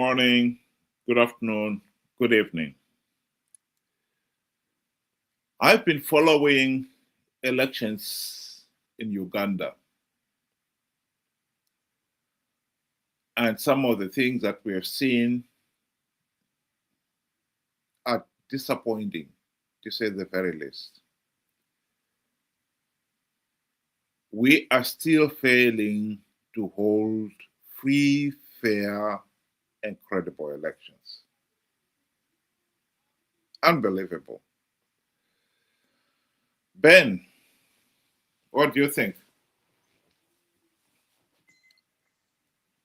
morning, good afternoon, good evening. I've been following elections in Uganda, and some of the things that we have seen are disappointing, to say the very least. We are still failing to hold free, fair, and credible elections. Unbelievable. Ben, what do you think?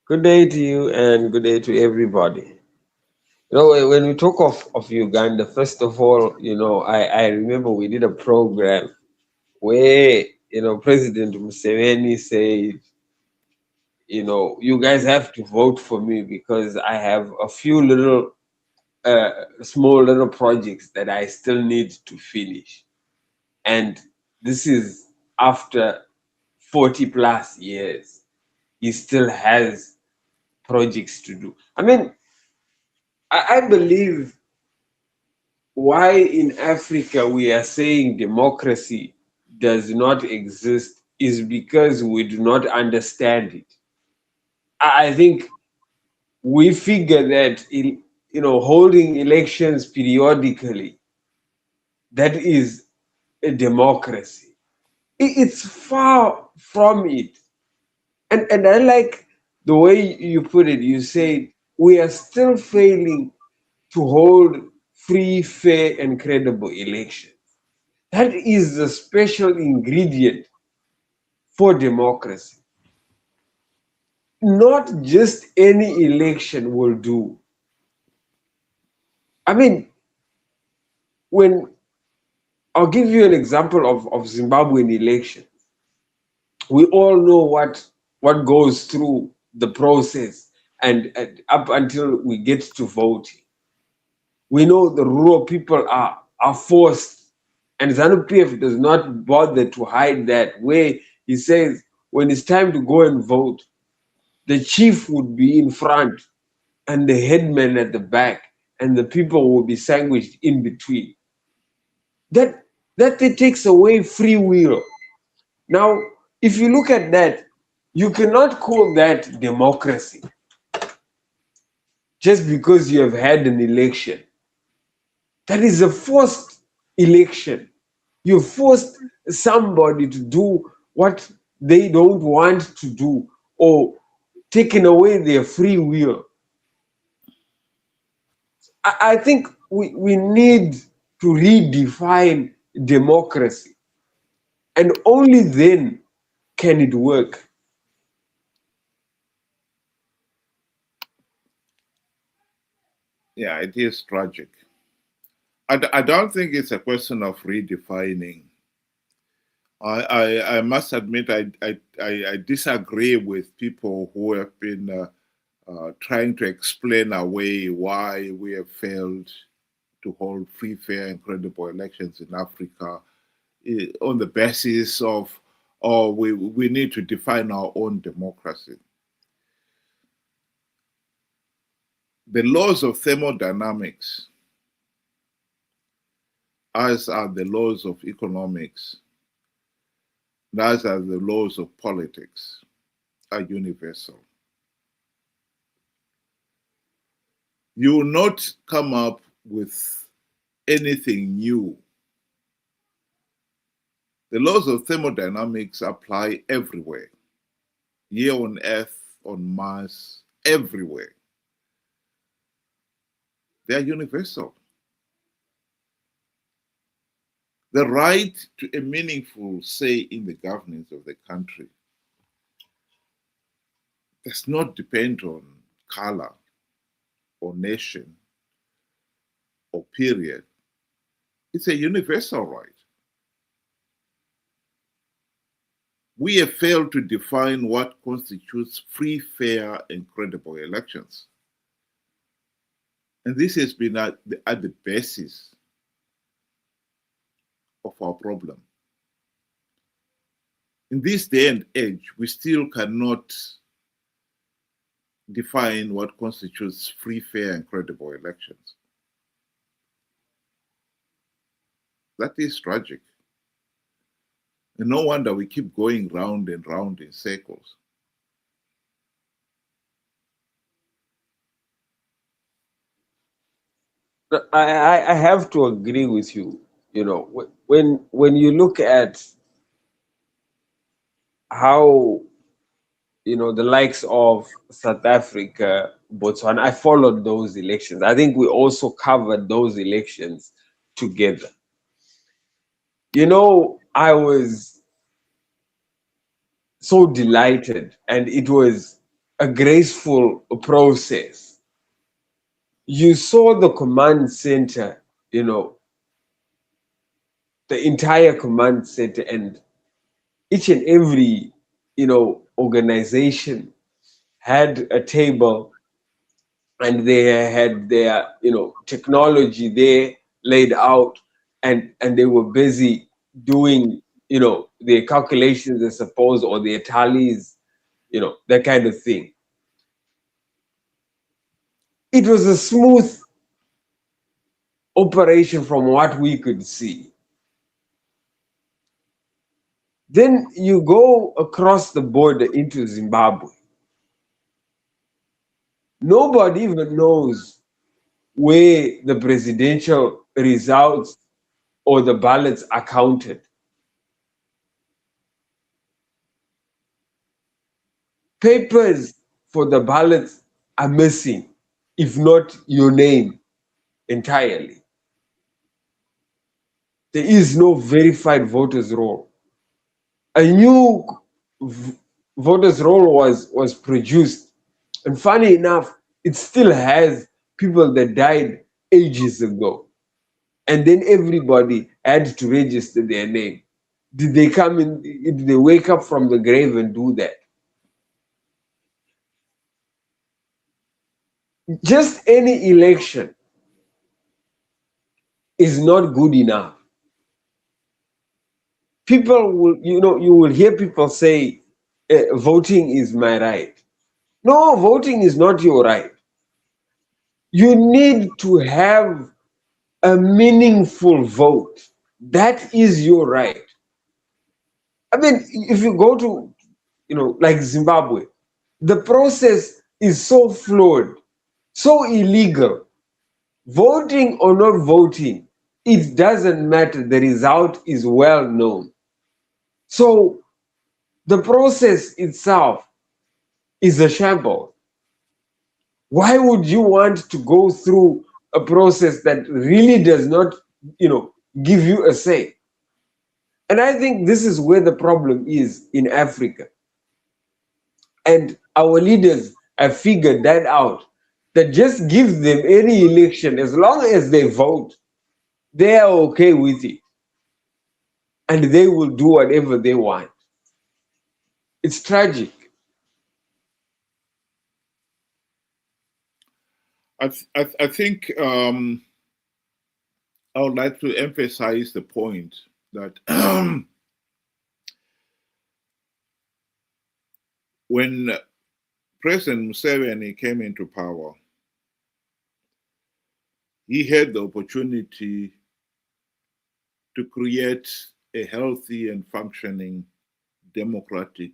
Good day to you and good day to everybody. When we talk of Uganda, first of all, I remember we did a program where, President Museveni said, you guys have to vote for me because I have a few small little projects that I still need to finish. And this is after 40 plus years. He still has projects to do. I mean, I believe why in Africa we are saying democracy does not exist is because we do not understand it. I think we figure that holding elections periodically, that is a democracy. It's far from it. And I like the way you put it. You say we are still failing to hold free, fair, and credible elections. That is the special ingredient for democracy. Not just any election will do. I mean, when I'll give you an example of Zimbabwean elections. We all know what goes through the process and up until we get to voting. We know the rural people are forced, and ZANU-PF does not bother to hide that, where he says when it's time to go and vote, the chief would be in front and the headman at the back, and the people will be sandwiched in between. That it takes away free will. Now, if you look at that, you cannot call that democracy just because you have had an election. That is a forced election. You forced somebody to do what they don't want to do or taken away their free will. I think we need to redefine democracy, and only then can it work. Yeah, it is tragic. I don't think it's a question of redefining. I must admit I disagree with people who have been trying to explain away why we have failed to hold free, fair, and credible elections in Africa on the basis of, oh, we need to define our own democracy. The laws of thermodynamics, as are the laws of economics, as are the laws of politics, are universal. You will not come up with anything new. The laws of thermodynamics apply everywhere, here on Earth, on Mars, everywhere. They are universal. The right to a meaningful say in the governance of the country does not depend on color or nation or period. It's a universal right. We have failed to define what constitutes free, fair, and credible elections. And this has been at the basis of our problem. In this day and age, we still cannot define what constitutes free, fair, and credible elections. That is tragic. And no wonder we keep going round and round in circles. I have to agree with you. You know, when you look at how, you know, the likes of South Africa, Botswana, I followed those elections. I think we also covered those elections together. You know, I was so delighted, and it was a graceful process. You saw the command center, you know, the entire command center, and each and every, you know, organization had a table, and they had their, you know, technology there laid out, and they were busy doing, you know, their calculations, I suppose, or their tallies, you know, that kind of thing. It was a smooth operation from what we could see. Then you go across the border into Zimbabwe. Nobody even knows where the presidential results or the ballots are counted. Papers for the ballots are missing, if not your name entirely. There is no verified voters roll. A new voters roll was produced, and funny enough, it still has people that died ages ago, and then everybody had to register their name. Did they come in? Did they wake up from the grave and do that? Just any election is not good enough. People will, you know, you will hear people say, voting is my right. No, voting is not your right. You need to have a meaningful vote. That is your right. I mean, if you go to, you know, like Zimbabwe, the process is so flawed, so illegal. Voting or not voting, it doesn't matter. The result is well known. So the process itself is a shambles. Why would you want to go through a process that really does not, you know, give you a say? And I think this is where the problem is in Africa. And our leaders have figured that out. That just give them any election, as long as they vote, they are okay with it. And they will do whatever they want. It's tragic. I think I would like to emphasize the point that when President Museveni came into power, he had the opportunity to create a healthy and functioning democratic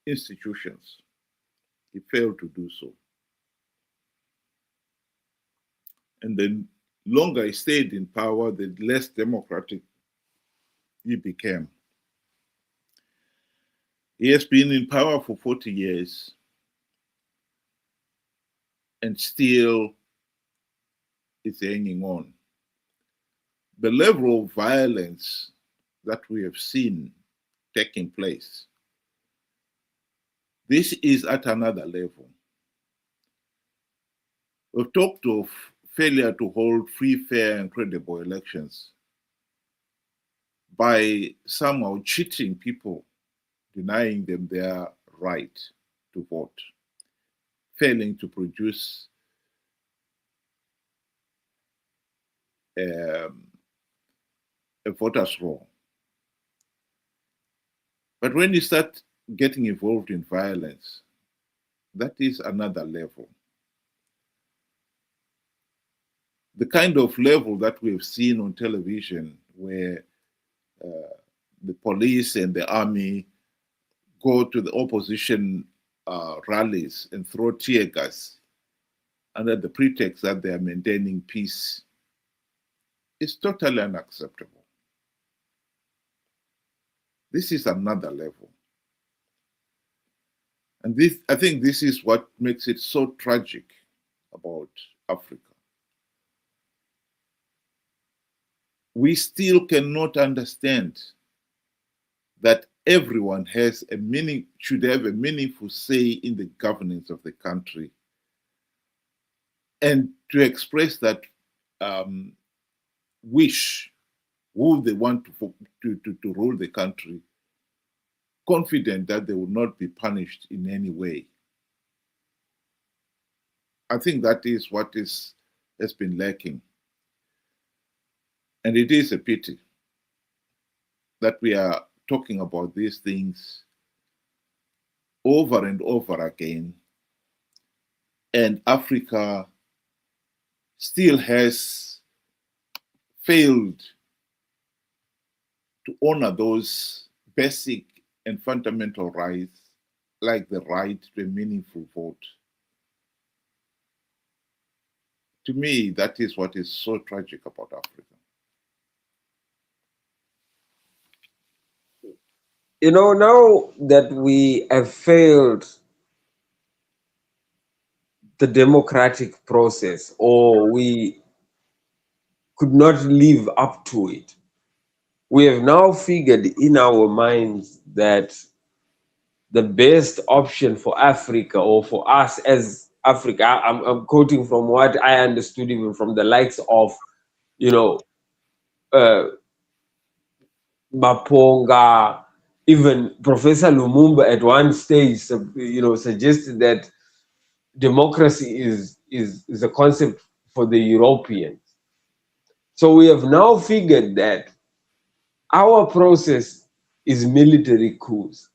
institutions. He failed to do so. And the longer he stayed in power, the less democratic he became. He has been in power for 40 years and still is hanging on. The level of violence that we have seen taking place, this is at another level. We've talked of failure to hold free, fair, and credible elections by somehow cheating people, denying them their right to vote, failing to produce um, a voters' roll. But when you start getting involved in violence, that is another level. The kind of level that we've seen on television, where the police and the army go to the opposition rallies and throw tear gas under the pretext that they are maintaining peace, is totally unacceptable. This is another level. And this, I think this is what makes it so tragic about Africa. We still cannot understand that everyone should have a meaningful say in the governance of the country, and to express that wish, who they want to rule the country, confident that they will not be punished in any way. I think that is what has been lacking. And it is a pity that we are talking about these things over and over again, and Africa still has failed to honor those basic and fundamental rights, like the right to a meaningful vote. To me, that is what is so tragic about Africa. Now that we have failed the democratic process, or we could not live up to it, we have now figured in our minds that the best option for Africa, or for us as Africa, I'm quoting from what I understood even from the likes of, uh, Maponga, even Professor Lumumba at one stage, suggested that democracy is a concept for the Europeans. So we have now figured that our process is military coups.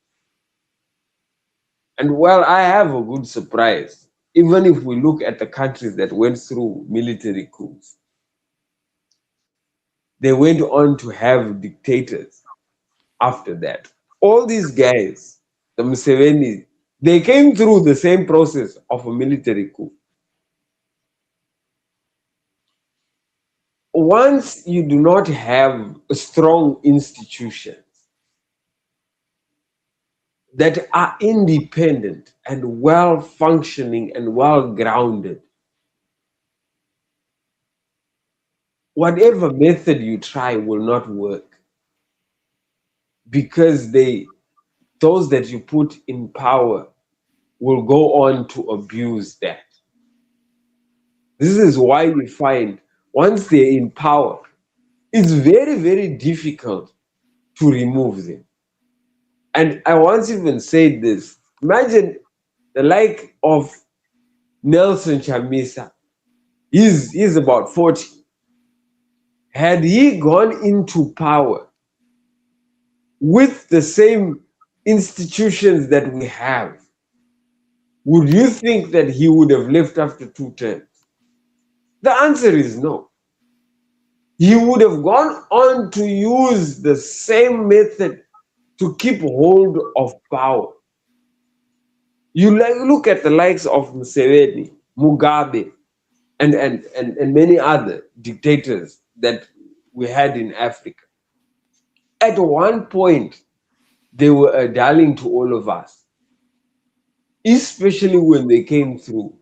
And well, I have a good surprise. Even if we look at the countries that went through military coups, they went on to have dictators after that. All these guys, the Museveni, they came through the same process of a military coup. Once you do not have strong institutions that are independent and well functioning and well grounded, whatever method you try will not work, because those that you put in power will go on to abuse that. This is why you find once they're in power, it's very, very difficult to remove them. And I once even said this: imagine the like of Nelson Chamisa. He's about 40. Had he gone into power with the same institutions that we have, would you think that he would have left after 2 terms? The answer is no. He would have gone on to use the same method to keep hold of power. You look at the likes of Museveni, Mugabe, and many other dictators that we had in Africa. At one point, they were a darling to all of us, especially when they came through.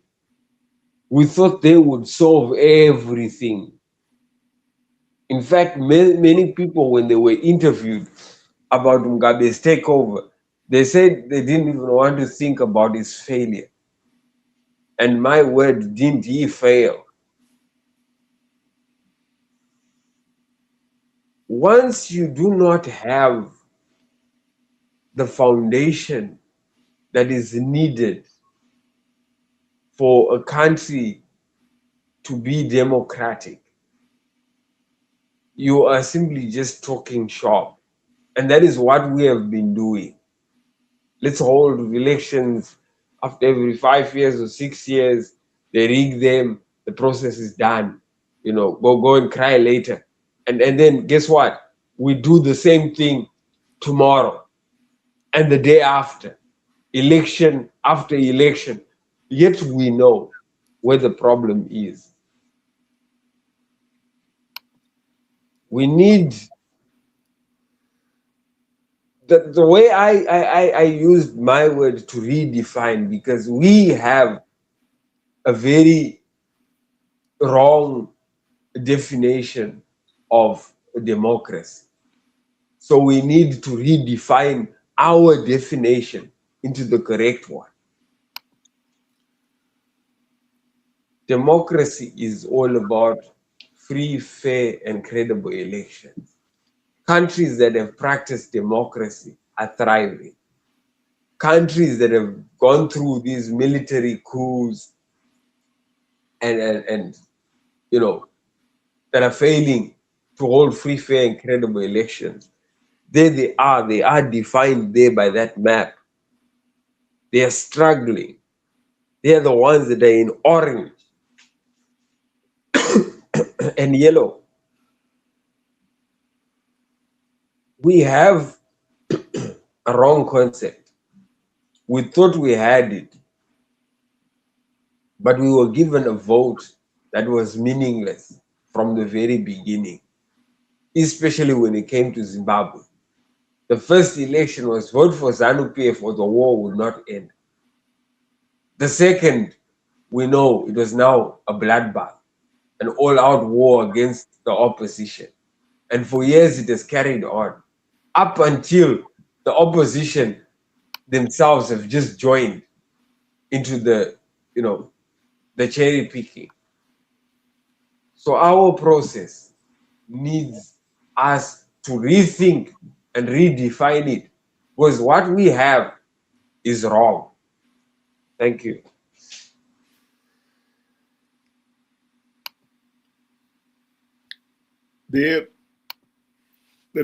We thought they would solve everything. In fact, many people, when they were interviewed about Mugabe's takeover, they said they didn't even want to think about his failure. And my word, didn't he fail? Once you do not have the foundation that is needed for a country to be democratic, you are simply just talking shop. And that is what we have been doing. let's hold elections after every 5 years or 6 years. They rig them. The process is done. Go and cry later. And then guess what? We do the same thing tomorrow and the day after, election after election. Yet we know where the problem is. We need the way I used my word to redefine, because we have a very wrong definition of democracy. So we need to redefine our definition into the correct one. Democracy is all about free, fair, and credible elections. Countries that have practiced democracy are thriving. Countries that have gone through these military coups and that are failing to hold free, fair, and credible elections, there they are defined there by that map. They are struggling. They are the ones that are in orange and yellow. We have a wrong concept. We thought we had it, but we were given a vote that was meaningless from the very beginning, especially when it came to Zimbabwe. The first election was vote for ZANU-PF or the war would not end. The second, we know it was now a bloodbath, an all-out war against the opposition. And for years it has carried on, up until the opposition themselves have just joined into the cherry picking. So our process needs us to rethink and redefine it, because what we have is wrong. Thank you. The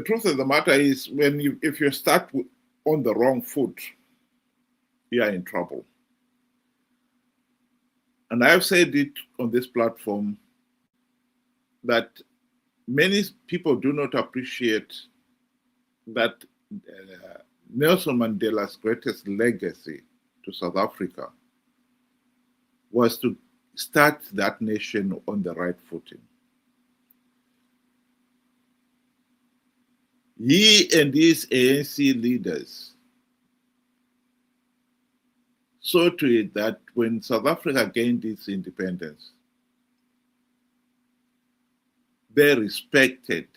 truth of the matter is, if you start on the wrong foot, you are in trouble. And I've said it on this platform that many people do not appreciate that Nelson Mandela's greatest legacy to South Africa was to start that nation on the right footing. He and his ANC leaders saw to it that when South Africa gained its independence, they respected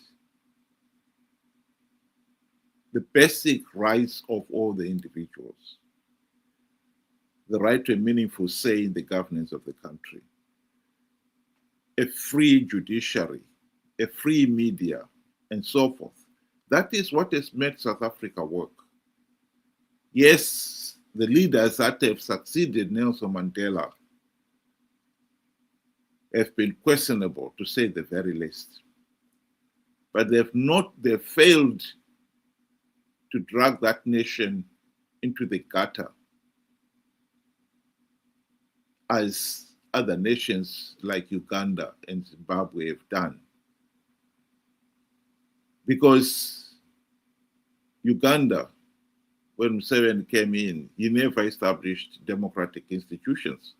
the basic rights of all the individuals, the right to a meaningful say in the governance of the country, a free judiciary, a free media, and so forth. That is what has made South Africa work. Yes, the leaders that have succeeded Nelson Mandela have been questionable, to say the very least. But they've failed to drag that nation into the gutter as other nations like Uganda and Zimbabwe have done. Because Uganda, when Museveni came in, he never established democratic institutions.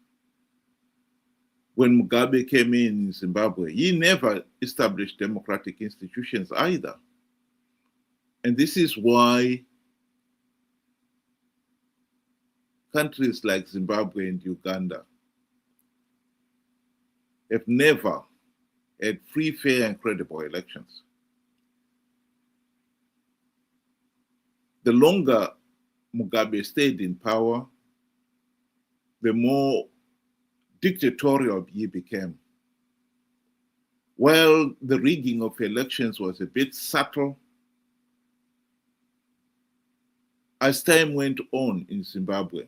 When Mugabe came in Zimbabwe, he never established democratic institutions either. And this is why countries like Zimbabwe and Uganda have never had free, fair, and credible elections. The longer Mugabe stayed in power, the more dictatorial he became. While the rigging of elections was a bit subtle, as time went on in Zimbabwe,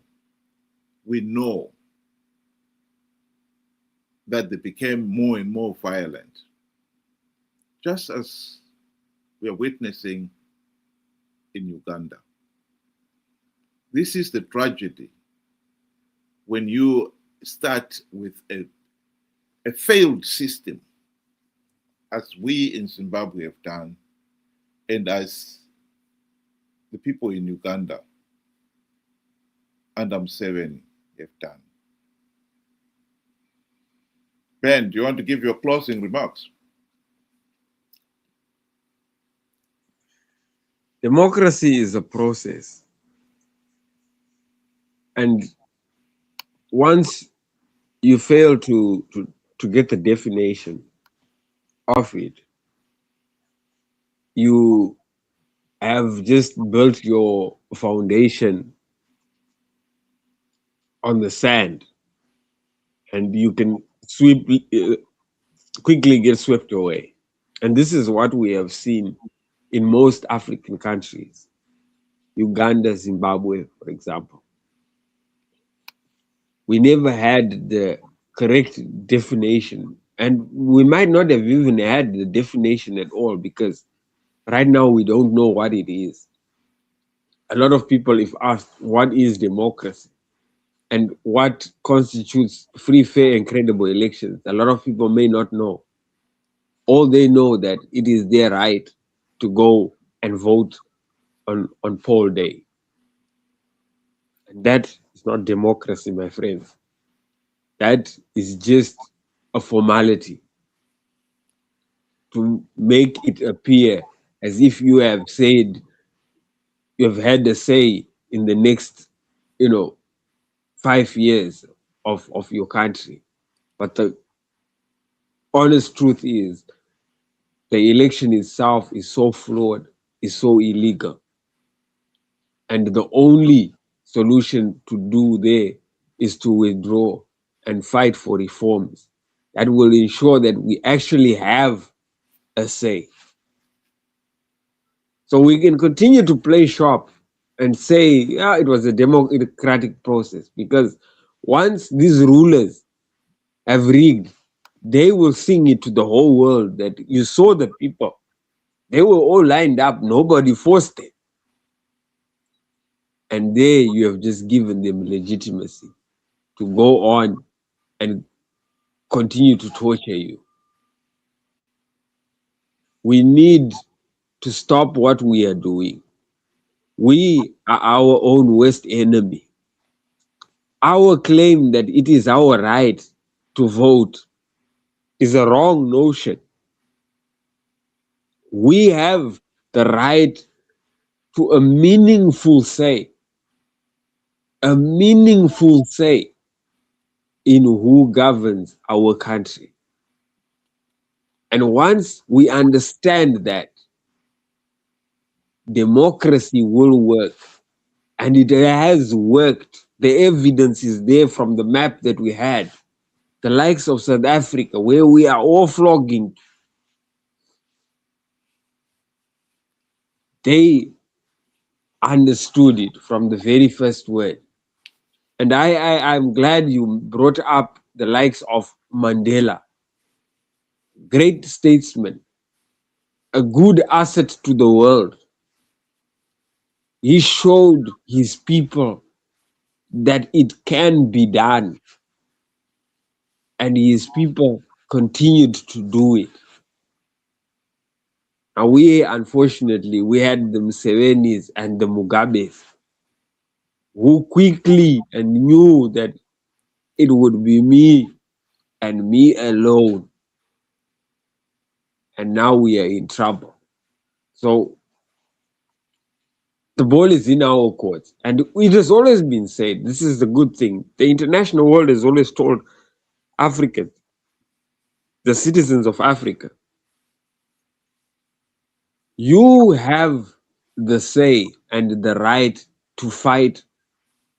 we know that they became more and more violent, just as we are witnessing in Uganda. This is the tragedy when you start with a failed system, as we in Zimbabwe have done, and as the people in Uganda under Museveni have done. Ben, do you want to give your closing remarks? Democracy is a process. And once you fail to get the definition of it, you have just built your foundation on the sand, and you can quickly get swept away. And this is what we have seen in most African countries, Uganda, Zimbabwe, for example. We never had the correct definition, and we might not have even had the definition at all, because right now we don't know what it is. A lot of people, if asked what is democracy and what constitutes free, fair, and credible elections, a lot of people may not know. All they know that it is their right to go and vote on poll day. And that is not democracy, my friends. That is just a formality to make it appear as if you have said, you have had a say in the next, 5 years of your country. But the honest truth is, the election itself is so flawed, is so illegal. And the only solution to do there is to withdraw and fight for reforms that will ensure that we actually have a say. So we can continue to play sharp and say, yeah, it was a democratic process, because once these rulers have rigged, they will sing it to the whole world that you saw the people. They were all lined up, nobody forced them. And there you have just given them legitimacy to go on and continue to torture you. We need to stop what we are doing. We are our own worst enemy. Our claim that it is our right to vote is a wrong notion. We have the right to a meaningful say in who governs our country. And once we understand that, democracy will work, and it has worked. The evidence is there from the map that we had. The likes of South Africa, where we are all flogging, they understood it from the very first word. And I'm glad you brought up the likes of Mandela, great statesman, a good asset to the world. He showed his people that it can be done, and his people continued to do it. And unfortunately, we had the Musevenis and the Mugabes who quickly and knew that it would be me and me alone. And now we are in trouble. So the ball is in our court. And it has always been said, this is the good thing. The international world has always told Africans, the citizens of Africa, you have the say and the right to fight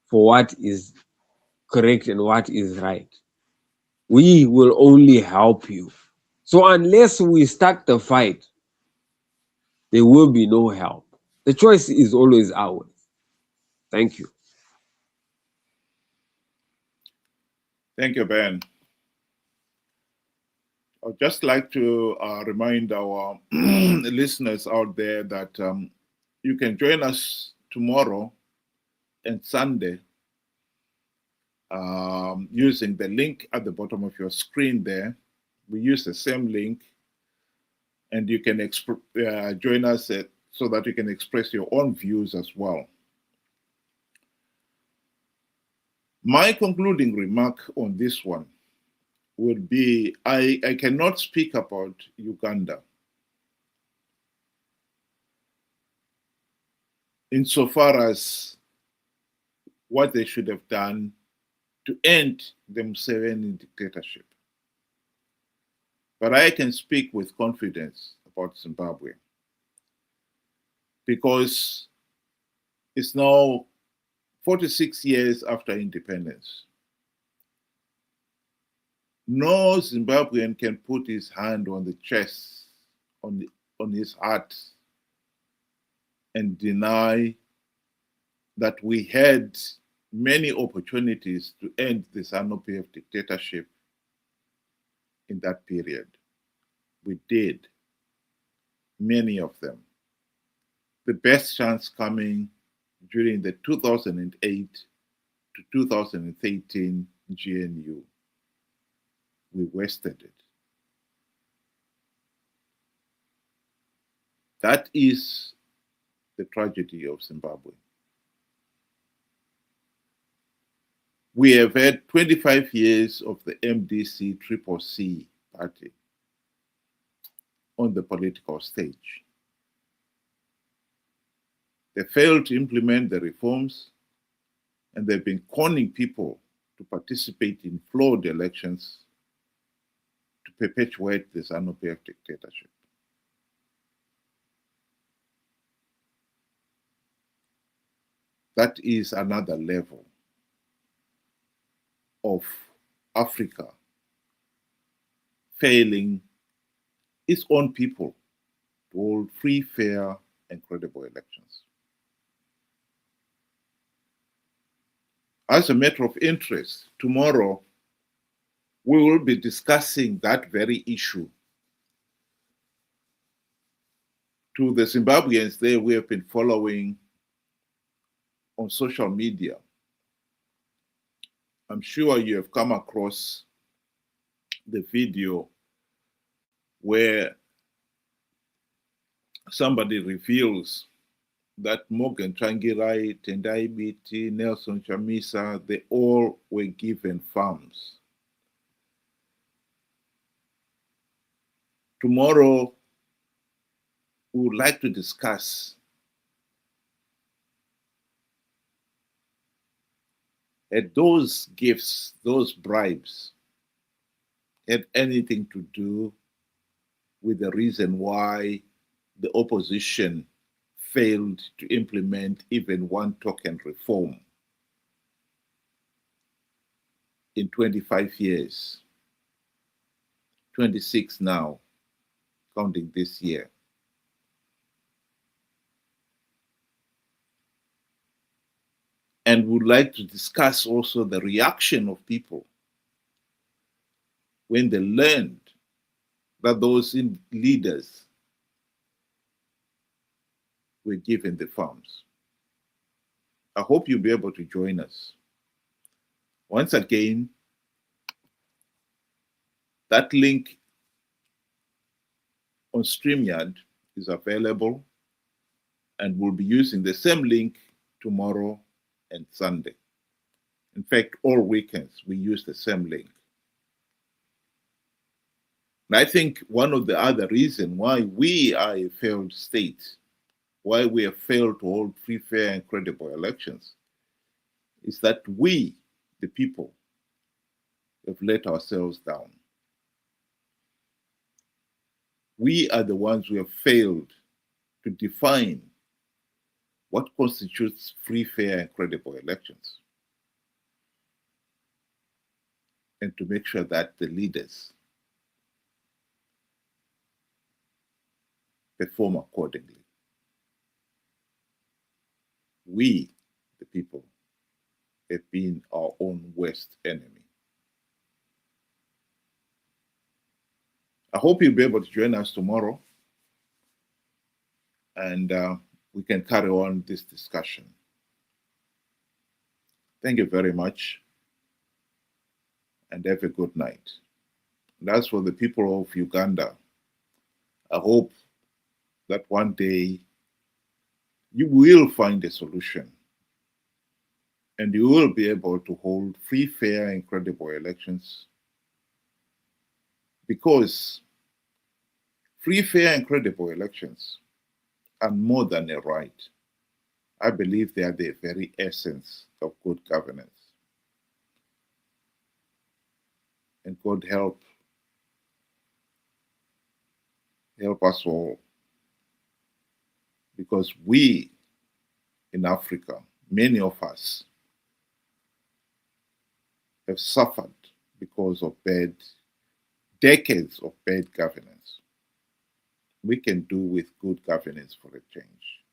for what is correct and what is right. We will only help you. So unless we start the fight, there will be no help. The choice is always ours. Thank you. Thank you, Ben. I'd just like to remind our listeners out there that you can join us tomorrow and Sunday, using the link at the bottom of your screen there. We use the same link, and you can join us so that you can express your own views as well. My concluding remark on this one would be I cannot speak about Uganda insofar as what they should have done to end the Museveni dictatorship. But I can speak with confidence about Zimbabwe because it's now 46 years after independence. No Zimbabwean can put his hand on the chest, on his heart, and deny that we had many opportunities to end the ZANU-PF dictatorship in that period. We did, many of them. The best chance coming during the 2008 to 2013 GNU. We wasted it. That is the tragedy of Zimbabwe. We have had 25 years of the MDC-CCC party on the political stage. They failed to implement the reforms, and they've been conning people to participate in flawed elections to perpetuate the ZANU-PF dictatorship. That is another level of Africa failing its own people to hold free, fair, and credible elections. As a matter of interest, tomorrow we will be discussing that very issue. To the Zimbabweans there we have been following on social media, I'm sure you have come across the video where somebody reveals that Morgan Tsvangirai, Tendai Biti, Nelson Chamisa, they all were given farms. Tomorrow, we would like to discuss had those gifts, those bribes, had anything to do with the reason why the opposition failed to implement even one token reform in 25 years, 26 now, counting this year. And would like to discuss also the reaction of people when they learned that those leaders were given the farms. I hope you'll be able to join us. Once again, that link on StreamYard is available, and we'll be using the same link tomorrow and Sunday. In fact, all weekends we use the same link. And I think one of the other reasons why we are a failed state, why we have failed to hold free, fair, and credible elections, is that we, the people, have let ourselves down. We are the ones who have failed to define what constitutes free, fair, and credible elections, and to make sure that the leaders perform accordingly. We, the people, have been our own worst enemy. I hope you'll be able to join us tomorrow, and we can carry on this discussion. Thank you very much, and have a good night. That's for the people of Uganda. I hope that one day you will find a solution and you will be able to hold free, fair, and credible elections, because free, fair, and credible elections are more than a right. I believe they are the very essence of good governance. And God help us all, because we in Africa, many of us, have suffered because of decades of bad governance. We can do with good governance for a change.